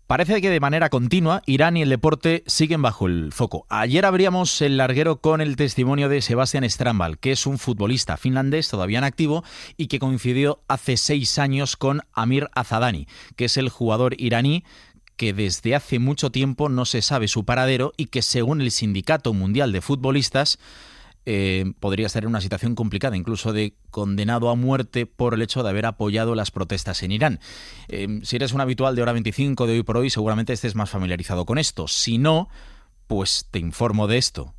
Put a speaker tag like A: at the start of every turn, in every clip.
A: Parece que de manera continua Irán y el deporte siguen bajo el foco. Ayer abríamos el larguero con el testimonio de Sebastian Strandvall, que es un futbolista finlandés todavía en activo y que coincidió hace 6 años con Amir Azadani, que es el jugador iraní que desde hace mucho tiempo no se sabe su paradero y que, según el Sindicato Mundial de Futbolistas, podría estar en una situación complicada, incluso de condenado a muerte por el hecho de haber apoyado las protestas en Irán. Si eres un habitual de Hora 25 de Hoy por Hoy, seguramente estés más familiarizado con esto. Si no, pues te informo de esto.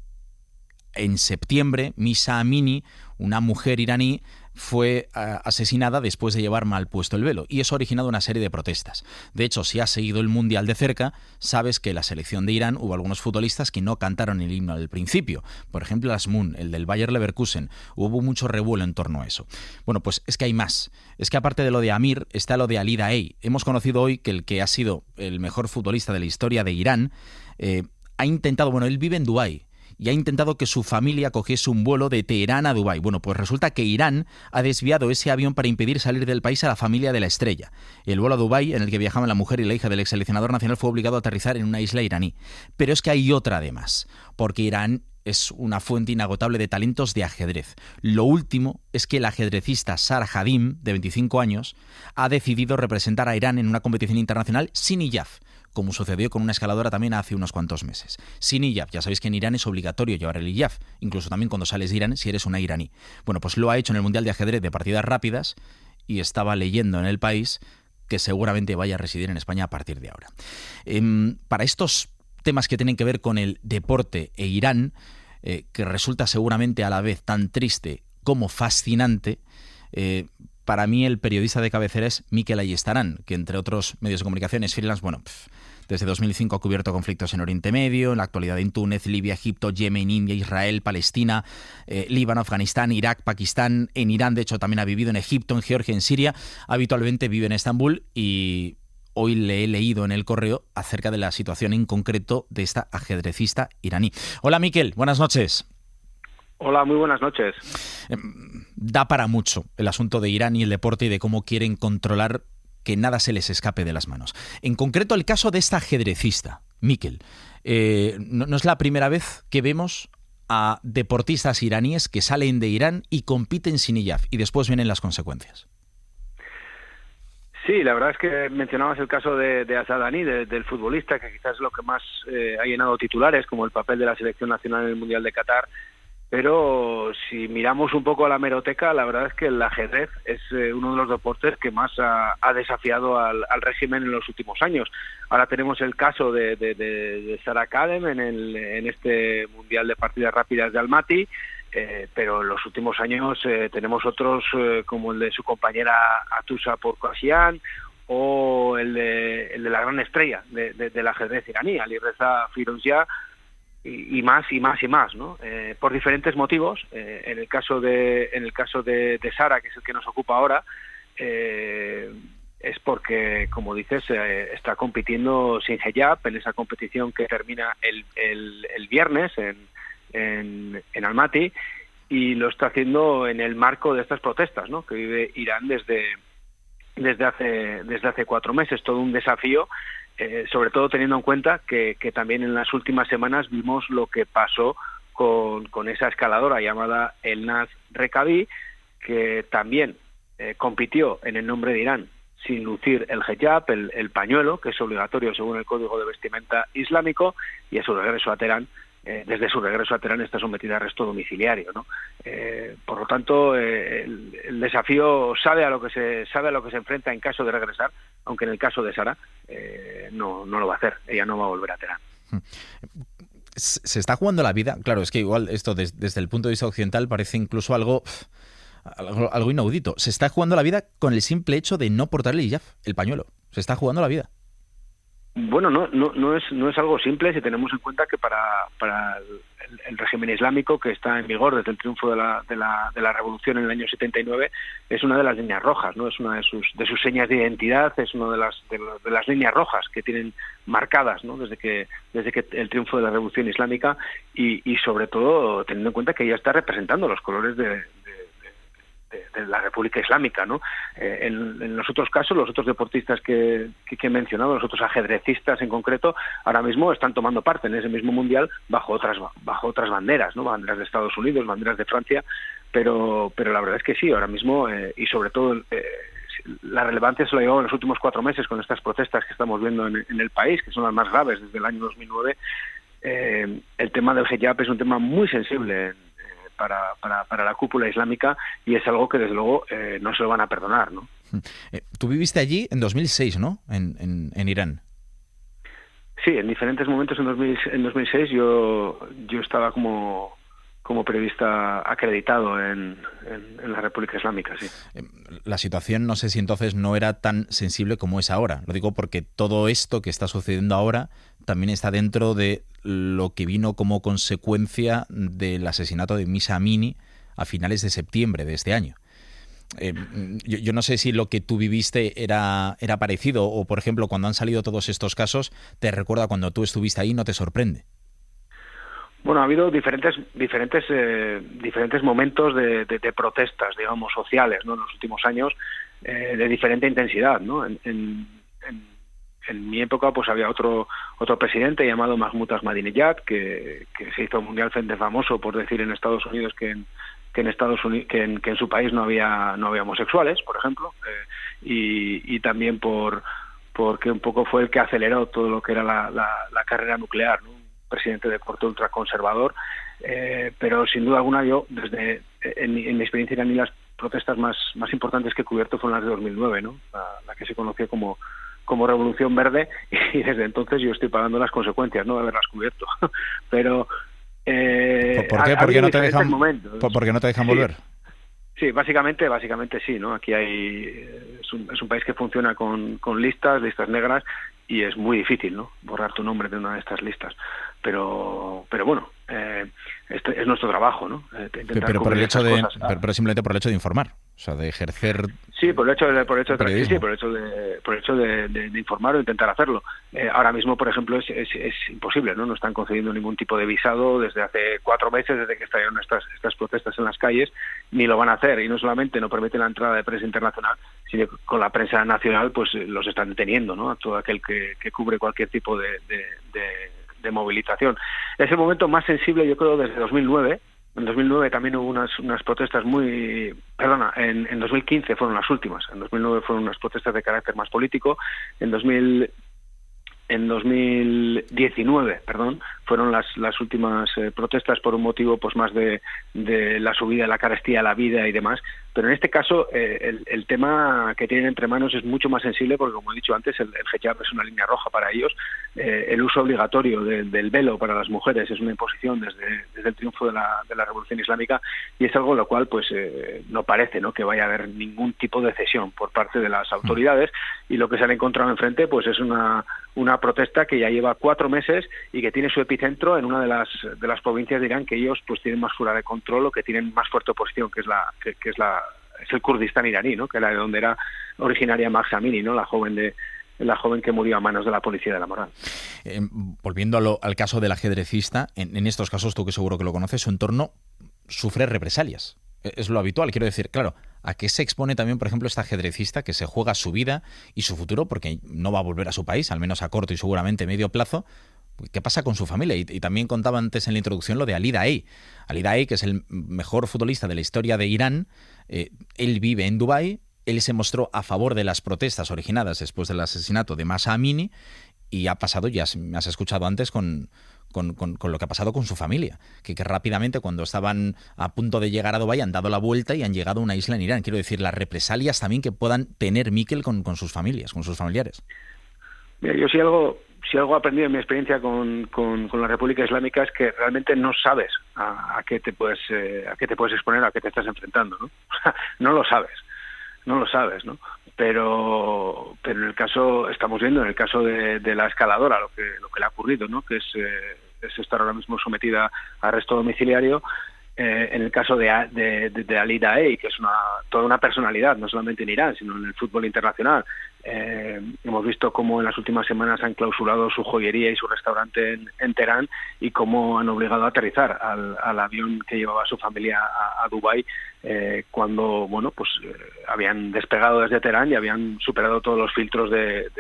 A: En septiembre, Misa Amini, una mujer iraní, fue asesinada después de llevar mal puesto el velo, y eso ha originado una serie de protestas. De hecho, si has seguido el Mundial de cerca, sabes que en la selección de Irán hubo algunos futbolistas que no cantaron el himno al principio. Por ejemplo, Asmun, el del Bayer Leverkusen. Hubo mucho revuelo en torno a eso. Bueno, pues es que hay más. Es que aparte de lo de Amir, está lo de Ali Daei. Hemos conocido hoy que el que ha sido el mejor futbolista de la historia de Irán ha intentado, bueno, él vive en Dubái, y ha intentado que su familia cogiese un vuelo de Teherán a Dubái. Bueno, pues resulta que Irán ha desviado ese avión para impedir salir del país a la familia de la estrella. El vuelo a Dubái, en el que viajaban la mujer y la hija del ex seleccionador nacional, fue obligado a aterrizar en una isla iraní. Pero es que hay otra además, porque Irán es una fuente inagotable de talentos de ajedrez. Lo último es que el ajedrecista Sar Hadim, de 25 años, ha decidido representar a Irán en una competición internacional sin hijab, como sucedió con una escaladora también hace unos cuantos meses. Sin hijab, ya sabéis que en Irán es obligatorio llevar el hijab, incluso también cuando sales de Irán si eres una iraní. Bueno, pues lo ha hecho en el Mundial de Ajedrez de partidas rápidas y estaba leyendo en El País que seguramente vaya a residir en España a partir de ahora. Para estos temas que tienen que ver con el deporte e Irán, que resulta seguramente a la vez tan triste como fascinante, para mí el periodista de cabecera es Mikel Ayestarán, que entre otros medios de comunicación es freelance. Bueno, desde 2005 ha cubierto conflictos en Oriente Medio, en la actualidad en Túnez, Libia, Egipto, Yemen, India, Israel, Palestina, Líbano, Afganistán, Irak, Pakistán, en Irán. De hecho, también ha vivido en Egipto, en Georgia, en Siria. Habitualmente vive en Estambul y hoy le he leído en El Correo acerca de la situación en concreto de esta ajedrecista iraní. Hola, Mikel, buenas noches.
B: Hola, muy buenas noches.
A: Da para mucho el asunto de Irán y el deporte y de cómo quieren controlar que nada se les escape de las manos. En concreto, el caso de esta ajedrecista, Mikel. No es la primera vez que vemos a deportistas iraníes que salen de Irán y compiten sin hijab, y después vienen las consecuencias.
B: Sí, la verdad es que mencionabas el caso de Azadani, del futbolista, que quizás es lo que más ha llenado titulares, como el papel de la selección nacional en el Mundial de Qatar. Pero si miramos un poco a la hemeroteca, la verdad es que el ajedrez es uno de los deportes que más ha desafiado al régimen en los últimos años. Ahora tenemos el caso de Sara Kadem en este Mundial de Partidas Rápidas de Almaty, pero en los últimos años tenemos otros como el de su compañera Atusa Porkashian o el de la gran estrella del ajedrez iraní, Alireza Firouzja, y más, ¿no? Por diferentes motivos. En el caso de Sara, que es el que nos ocupa ahora, es porque, como dices, está compitiendo sin hijab en esa competición que termina el viernes en Almaty, y lo está haciendo en el marco de estas protestas, ¿no?, que vive Irán desde hace 4 meses. Todo un desafío. Sobre todo teniendo en cuenta que también en las últimas semanas vimos lo que pasó con esa escaladora llamada Elnaz Rekabi, que también compitió en el nombre de Irán sin lucir el hijab, el pañuelo, que es obligatorio según el Código de Vestimenta Islámico, y a su regreso a Teherán, desde su regreso a Teherán, está sometida a arresto domiciliario, ¿no? Por lo tanto, el desafío sabe a lo que se enfrenta en caso de regresar, aunque en el caso de Sara no lo va a hacer. Ella no va a volver a Teherán.
A: Se está jugando la vida. Claro, es que igual esto desde el punto de vista occidental parece incluso algo inaudito. Se está jugando la vida con el simple hecho de no portar el hijab, el pañuelo. Se está jugando la vida.
B: Bueno, no es algo simple si tenemos en cuenta que para el régimen islámico, que está en vigor desde el triunfo de la revolución en el año 79, es una de las líneas rojas, ¿no? Es una de sus señas de identidad, es una de las líneas rojas que tienen marcadas, ¿no?, desde que el triunfo de la revolución islámica, y sobre todo teniendo en cuenta que ella está representando los colores de de la República Islámica, ¿no? En los otros casos, los otros deportistas que he mencionado, los otros ajedrecistas en concreto, ahora mismo están tomando parte en ese mismo mundial bajo otras banderas, ¿no? Banderas de Estados Unidos, banderas de Francia, pero la verdad es que sí, ahora mismo, y sobre todo la relevancia se lo ha llevado en los últimos 4 meses con estas protestas que estamos viendo en el país, que son las más graves desde el año 2009. El tema del hijab es un tema muy sensible para la cúpula islámica, y es algo que desde luego no se lo van a perdonar, ¿no?
A: Tú viviste allí en 2006, ¿no? En Irán.
B: Sí, en diferentes momentos en 2006 yo estaba como periodista acreditado en la República Islámica, sí.
A: La situación, no sé si entonces no era tan sensible como es ahora. Lo digo porque todo esto que está sucediendo ahora también está dentro de lo que vino como consecuencia del asesinato de Mahsa Amini a finales de septiembre de este año. Yo no sé si lo que tú viviste era parecido, o por ejemplo cuando han salido todos estos casos, ¿te recuerda cuando tú estuviste ahí? ¿No te sorprende?
B: Bueno, ha habido diferentes momentos de protestas, digamos, sociales, ¿no? En los últimos años, de diferente intensidad, ¿no? En mi época, pues había otro presidente llamado Mahmoud Ahmadinejad, que se hizo mundialmente famoso por decir en Estados Unidos que en su país no había homosexuales, por ejemplo, y también porque un poco fue el que aceleró todo lo que era la carrera nuclear, ¿no? Presidente de corte ultraconservador, pero sin duda alguna yo, en mi experiencia iraní, las protestas más importantes que he cubierto fueron las de 2009, ¿no? La que se conoció como Revolución Verde, y desde entonces yo estoy pagando las consecuencias, ¿no?, de haberlas cubierto. Pero
A: ¿Por qué? ¿Por qué no te dejan volver?
B: Sí, básicamente sí, ¿no? Aquí es un país que funciona con listas negras, y es muy difícil, ¿no?, borrar tu nombre de una de estas listas. Pero bueno, este es nuestro trabajo, ¿no?
A: Pero simplemente por el hecho de informar, o sea, de ejercer.
B: Sí, por el hecho de informar o intentar hacerlo. Ahora mismo, por ejemplo, es imposible, ¿no? No están concediendo ningún tipo de visado desde hace 4 meses, desde que estallaron estas protestas en las calles, ni lo van a hacer. Y no solamente no permiten la entrada de prensa internacional, sino que con la prensa nacional pues los están deteniendo, ¿no?, a todo aquel que cubre cualquier tipo de movilización. Es el momento más sensible, yo creo, desde 2009. En 2009 también hubo unas protestas en 2015 fueron las últimas. En 2009 fueron unas protestas de carácter más político. En 2019, fueron las últimas protestas por un motivo pues más de la subida de la carestía a la vida y demás. Pero en este caso el tema que tienen entre manos es mucho más sensible, porque, como he dicho antes, el hijab es una línea roja para ellos. El uso obligatorio del velo para las mujeres es una imposición desde el triunfo de la Revolución Islámica, y es algo lo cual pues no parece, ¿no?, que vaya a haber ningún tipo de cesión por parte de las autoridades, y lo que se han encontrado enfrente pues es una protesta que ya lleva 4 meses y que tiene su epicentro en una de las provincias de Irán que ellos pues tienen más fuera de control, o que tienen más fuerte oposición, que es el Kurdistán iraní, ¿no?, que era de donde era originaria Mahsa Amini, ¿no?, la joven que murió a manos de la policía de la moral.
A: Volviendo al caso del ajedrecista, en estos casos, tú que seguro que lo conoces, su entorno sufre represalias. Es lo habitual, quiero decir, claro, ¿a qué se expone también, por ejemplo, este ajedrecista que se juega su vida y su futuro, porque no va a volver a su país, al menos a corto y seguramente medio plazo? ¿Qué pasa con su familia? Y también contaba antes en la introducción lo de Ali Daei. Ali Daei, que es el mejor futbolista de la historia de Irán, él vive en Dubái, él se mostró a favor de las protestas originadas después del asesinato de Mahsa Amini, y ha pasado, ya me has escuchado antes, con lo que ha pasado con su familia, que rápidamente, cuando estaban a punto de llegar a Dubái, han dado la vuelta y han llegado a una isla en Irán. Quiero decir, las represalias también que puedan tener Mikel con sus familias, con sus familiares.
B: Mira, yo si algo he aprendido en mi experiencia con la República Islámica es que realmente no sabes a qué te puedes exponer, a qué te estás enfrentando, ¿no? No lo sabes, ¿no? Pero en el caso, estamos viendo en el caso de la escaladora lo que le ha ocurrido, ¿no?, que es estar ahora mismo sometida a arresto domiciliario. En el caso de Ali Daei, que es toda una personalidad, no solamente en Irán, sino en el fútbol internacional, Hemos visto cómo en las últimas semanas han clausurado su joyería y su restaurante en Teherán, y cómo han obligado a aterrizar al avión que llevaba a su familia a Dubái, cuando habían despegado desde Teherán y habían superado todos los filtros de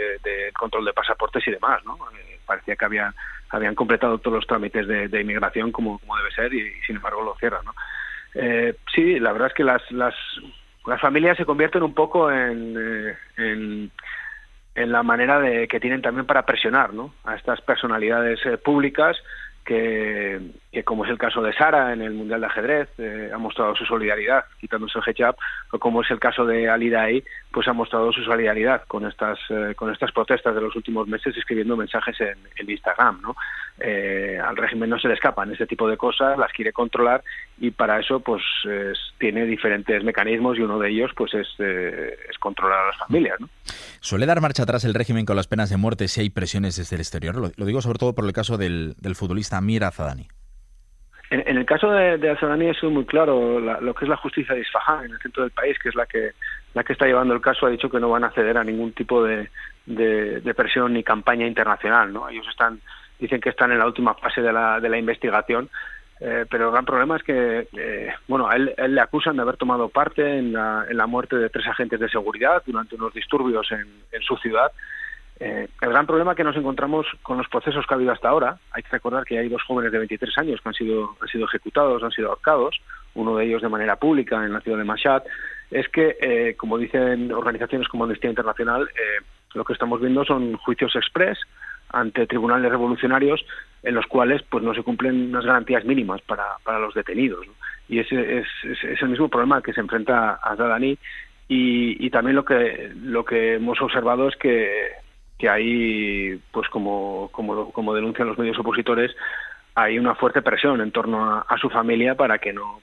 B: control de pasaportes y demás, ¿no? Parecía que habían completado todos los trámites de inmigración como debe ser, y sin embargo lo cierran, ¿no? Sí, la verdad es que las familias se convierten un poco en la manera que tienen también para presionar, ¿no?, a estas personalidades públicas que, como es el caso de Sara en el Mundial de Ajedrez, ha mostrado su solidaridad quitándose el hijab, o como es el caso de Ali Daei, pues ha mostrado su solidaridad con estas protestas de los últimos meses, escribiendo mensajes en Instagram, ¿no? Al régimen no se le escapan ese tipo de cosas, las quiere controlar, y para eso pues tiene diferentes mecanismos, y uno de ellos pues es controlar a las familias, ¿no?
A: ¿Suele dar marcha atrás el régimen con las penas de muerte si hay presiones desde el exterior? Lo digo sobre todo por el caso del futbolista Amir Azadani.
B: En el caso de Azadani es muy claro. Lo que es la justicia de Isfahán, en el centro del país, que es la que está llevando el caso, ha dicho que no van a ceder a ningún tipo de presión ni campaña internacional, ¿no? Ellos dicen que están en la última fase de la investigación, pero el gran problema es que a él le acusan de haber tomado parte en la muerte de 3 agentes de seguridad durante unos disturbios en su ciudad. El gran problema que nos encontramos con los procesos que ha habido hasta ahora, hay que recordar que hay 2 jóvenes de 23 años que han sido ejecutados, han sido ahorcados, uno de ellos de manera pública en la ciudad de Mashhad, es que, como dicen organizaciones como Amnistía Internacional, lo que estamos viendo son juicios express ante tribunales revolucionarios, en los cuales pues no se cumplen unas garantías mínimas para los detenidos, ¿no? Y ese es el mismo problema al que se enfrenta Azadani, y también lo que hemos observado es que hay, pues como denuncian los medios opositores, hay una fuerte presión en torno a su familia para que no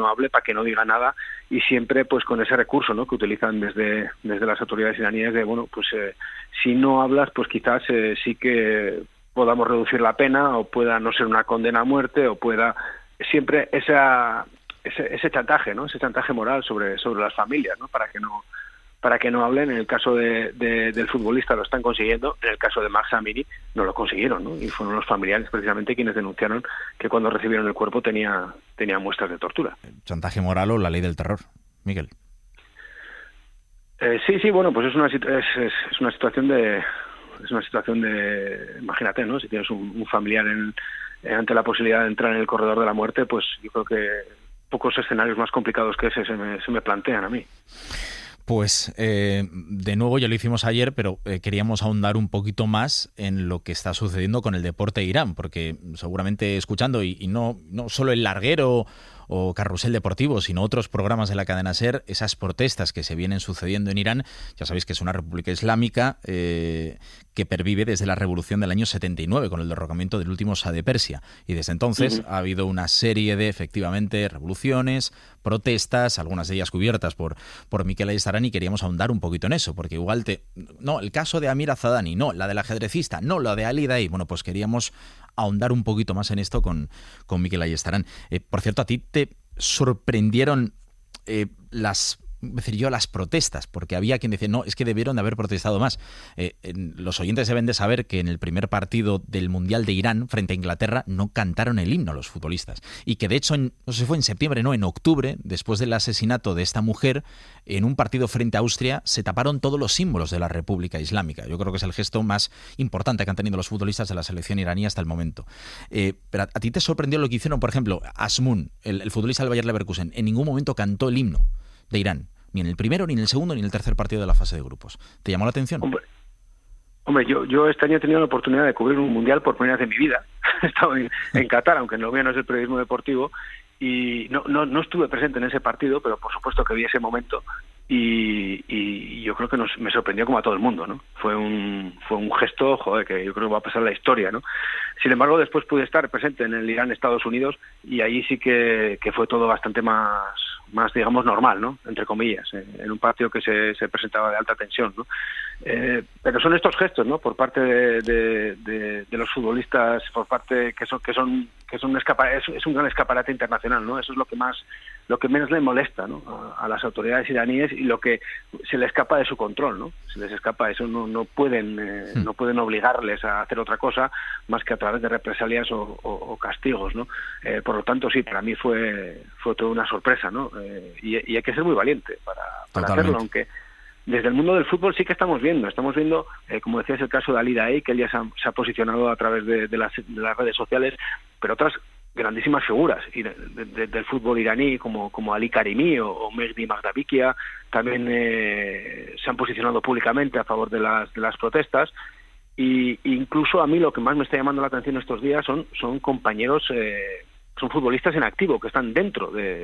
B: hable, para que no diga nada, y siempre pues con ese recurso, ¿no?, que utilizan desde las autoridades iraníes de si no hablas, pues quizás sí que podamos reducir la pena, o pueda no ser una condena a muerte, o pueda siempre ese chantaje, ¿no?, ese chantaje moral sobre las familias, ¿no?, para que no hablen. En el caso del futbolista lo están consiguiendo, en el caso de Mahsa Amini no lo consiguieron, ¿no? Y fueron los familiares precisamente quienes denunciaron que cuando recibieron el cuerpo tenía muestras de tortura.
A: ¿Chantaje moral o la ley del terror, Miguel?
B: Sí, bueno, pues es una situación de imagínate, ¿no? Si tienes un familiar ante la posibilidad de entrar en el corredor de la muerte, pues yo creo que pocos escenarios más complicados que ese se me plantean a mí.
A: Pues de nuevo, ya lo hicimos ayer, pero queríamos ahondar un poquito más en lo que está sucediendo con el deporte de Irán, porque seguramente escuchando, y no solo el larguero o Carrusel Deportivo, sino otros programas de la cadena SER, esas protestas que se vienen sucediendo en Irán. Ya sabéis que es una república islámica que pervive desde la revolución del año 79, con el derrocamiento del último Shah de Persia. Y desde entonces ha habido una serie de, efectivamente, revoluciones, protestas, algunas de ellas cubiertas por Mikel Ayestarán, y queríamos ahondar un poquito en eso, porque igual no, el caso de Amir Azadani, no, la del ajedrecista, no, la de Ali Daei. Bueno, pues queríamos ahondar un poquito más en esto con Mikel Ayestarán. Por cierto, ¿a ti te sorprendieron las protestas? Porque había quien decía, no, es que debieron de haber protestado más. Los oyentes deben de saber que en el primer partido del Mundial de Irán frente a Inglaterra no cantaron el himno los futbolistas, y que de hecho, no sé si fue en septiembre, no, en octubre, después del asesinato de esta mujer, en un partido frente a Austria, se taparon todos los símbolos de la República Islámica. Yo creo que es el gesto más importante que han tenido los futbolistas de la selección iraní hasta el momento. Pero ¿a ti te sorprendió lo que hicieron? Por ejemplo, Asmun, el futbolista del Bayer Leverkusen, en ningún momento cantó el himno de Irán, ni en el primero, ni en el segundo, ni en el tercer partido de la fase de grupos. ¿Te llamó la atención?
B: Hombre, yo este año he tenido la oportunidad de cubrir un mundial por primera vez en mi vida. He estado en Qatar, aunque lo mío no es el periodismo deportivo, y no estuve presente en ese partido, pero por supuesto que vi ese momento, y yo creo que me sorprendió como a todo el mundo, ¿no? Fue un gesto, que yo creo que va a pasar la historia, ¿no? Sin embargo, después pude estar presente en el Irán-Estados Unidos, y ahí sí que fue todo bastante más digamos normal, ¿no?, entre comillas, en un partido que se presentaba de alta tensión, ¿no? Pero son estos gestos, ¿no? Por parte de los futbolistas, por parte es un gran escaparate internacional, ¿no? Eso es lo que menos le molesta, ¿no? a las autoridades iraníes, y lo que se les escapa de su control, ¿no? Se les escapa eso, no pueden obligarles a hacer otra cosa más que a través de represalias o castigos, ¿no? Por lo tanto, sí, para mí fue toda una sorpresa, ¿no? Y hay que ser muy valiente para hacerlo, aunque desde el mundo del fútbol sí que estamos viendo, como decías, el caso de Ali Daei, que él ya se ha posicionado a través de las redes sociales, pero otras grandísimas figuras del fútbol iraní, como Ali Karimi o Mehdi Magdabikia, también se han posicionado públicamente a favor de las protestas. Y incluso a mí lo que más me está llamando la atención estos días son compañeros, son futbolistas en activo que están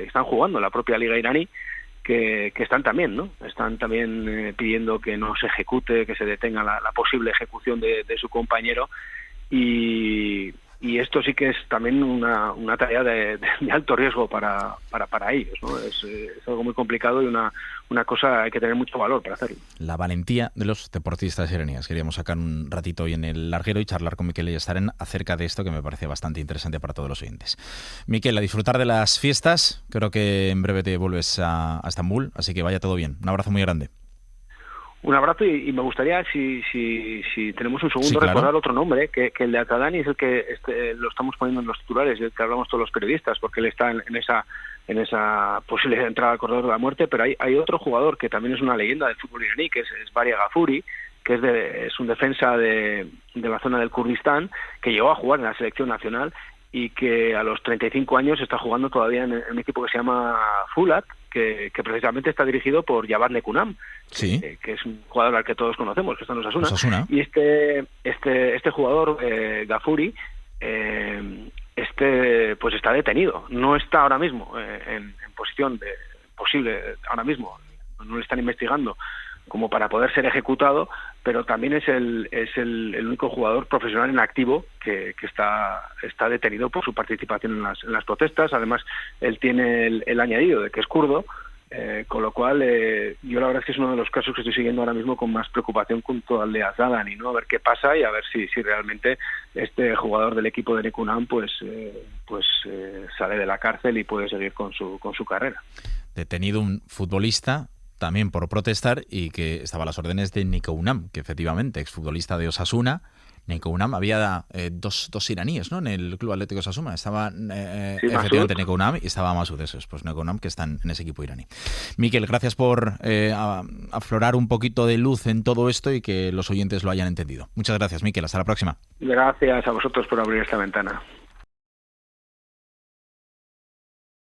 B: están jugando en la propia liga iraní, que están también, ¿no? Están también pidiendo que no se ejecute, que se detenga la posible ejecución de su compañero, y esto sí que es también una tarea de alto riesgo para ellos, ¿no? Es algo muy complicado y una cosa hay que tener mucho valor para hacerlo.
A: La valentía de los deportistas iraníes. Queríamos sacar un ratito hoy en el larguero y charlar con Miquel Ayestaren acerca de esto, que me parece bastante interesante para todos los oyentes. Miquel, a disfrutar de las fiestas. Creo que en breve te vuelves a Estambul, así que vaya todo bien. Un abrazo muy grande.
B: Un abrazo, y me gustaría, si tenemos un segundo,
A: sí, claro,
B: recordar otro nombre, que el de Atadani es el que lo estamos poniendo en los titulares, el que hablamos todos los periodistas, porque él está en esa posible entrada al corredor de la muerte, pero hay otro jugador que también es una leyenda del fútbol iraní, que es Baria Ghafouri, que es un defensa de la zona del Kurdistán, que llegó a jugar en la selección nacional y que a los 35 años está jugando todavía en un equipo que se llama Fulat, que precisamente está dirigido por Javad Nekunam,
A: sí,
B: que es un jugador al que todos conocemos, que está en
A: Osasuna.
B: Y este jugador, Ghafouri, pues está detenido. No está ahora mismo en posición de posible, ahora mismo no le están investigando como para poder ser ejecutado, pero también es el único jugador profesional en activo que está detenido por su participación en las protestas. Además, él tiene el añadido de que es kurdo, con lo cual yo la verdad es que es uno de los casos que estoy siguiendo ahora mismo con más preocupación junto al de Atadani, ¿no? A ver qué pasa y a ver si realmente este jugador del equipo de Nekunam pues sale de la cárcel y puede seguir con su carrera.
A: Detenido un futbolista también por protestar y que estaba a las órdenes de Nekounam, que efectivamente, exfutbolista de Osasuna. Nekounam, había dos iraníes, ¿no?, en el Club Atlético Osasuna. Estaba
B: sí,
A: efectivamente Nekounam y estaba Masud, esos, pues Nekounam, que están en ese equipo iraní. Miquel, gracias por aflorar un poquito de luz en todo esto y que los oyentes lo hayan entendido. Muchas gracias, Miquel. Hasta la próxima.
B: Gracias a vosotros por abrir esta ventana.